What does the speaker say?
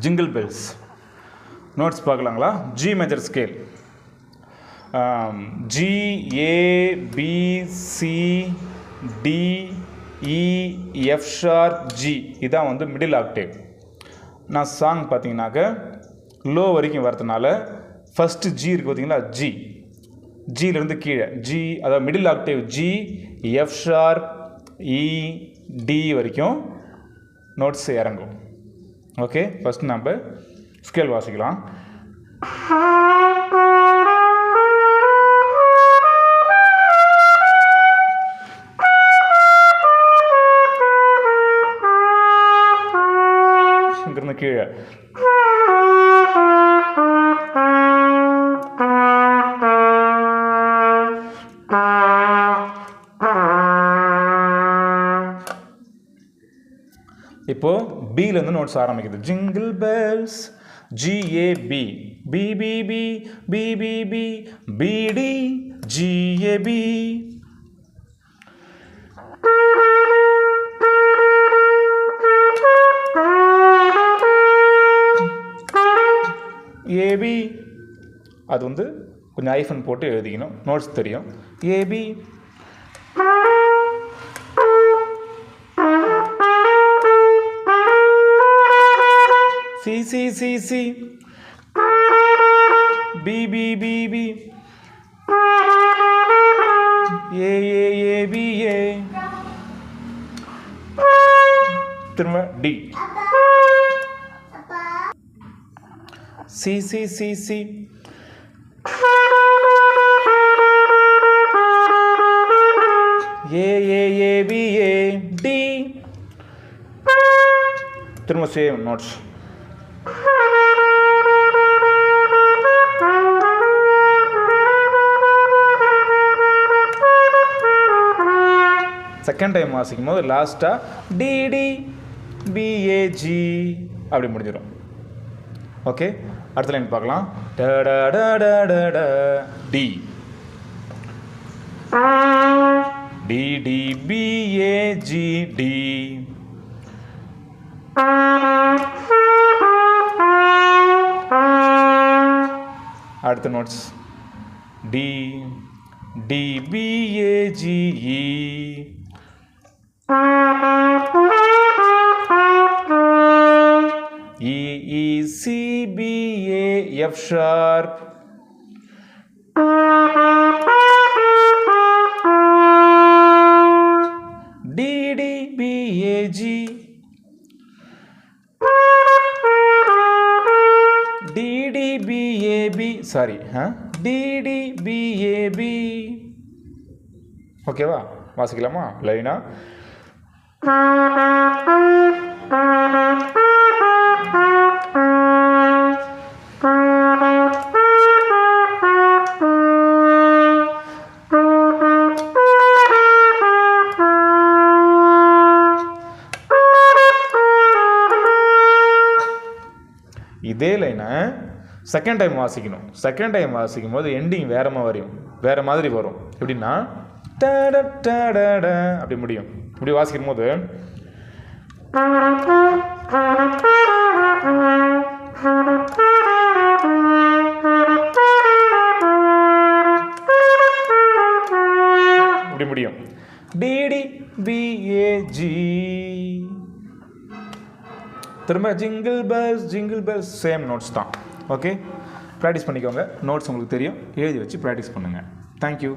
Jingle bells. Notes பார்க்கலாங்களா? G major scale. G, A, B, C, D, E, F sharp, G. இதான் வந்து middle octave. நான் song பார்த்தீங்கன்னாக்க low வரைக்கும் வரதுனால ஃபஸ்ட்டு ஜி இருக்குது பார்த்தீங்களா, ஜி. ஜியிலேருந்து கீழே ஜி, அதாவது middle octave G, F sharp, E, D வரைக்கும் நோட்ஸ் இறங்கும். ஓகே, ஃபஸ்ட்டு நம்ம ஸ்கேல் வாசிக்கலாம். இங்கிருந்து கீழே இப்போ பிலேருந்து நோட்ஸ் ஆரம்பிக்குது. Jingle bells, G A B, B B B, B B B, B D, G A B. A B, அது வந்து கொஞ்சம் ஐஃபன் போட்டு எழுதிக்கணும், நோட்ஸ் தெரியும். A B, C C C C, B B B B, A A A B A, திரும்ப D, C C C C, A A A B A, D, திரும்ப same notes. Second time வாசிக்கும் போது லாஸ்ட்டாக DD BAG அப்படி முடிஞ்சிடும். Okay, அடுத்த line பார்க்கலாம். D D D P A G D. அடுத்த notes D D P A G E, E E C B A F sharp, D D B A G, D D B A B, sorry, D D B A B. ஓகேவா? வாசிக்கலாமா லைனா? இதே லைனை second time வாசிக்கணும். Second time வாசிக்கும் போது ending வேறு மாதிரி வரும். எப்படின்னா அப்படி முடியும். இப்படி வாசிக்கும் போது இப்படி முடியும். D D P A G. திரும்ப ஜிங்கிள் பெல்ஸ் சேம் நோட்ஸ் தான். ஓகே, ப்ராக்டிஸ் பண்ணிக்கோங்க. நோட்ஸ் உங்களுக்கு தெரியும், எழுதி வச்சு ப்ராக்டிஸ் பண்ணுங்கள். தேங்க்யூ.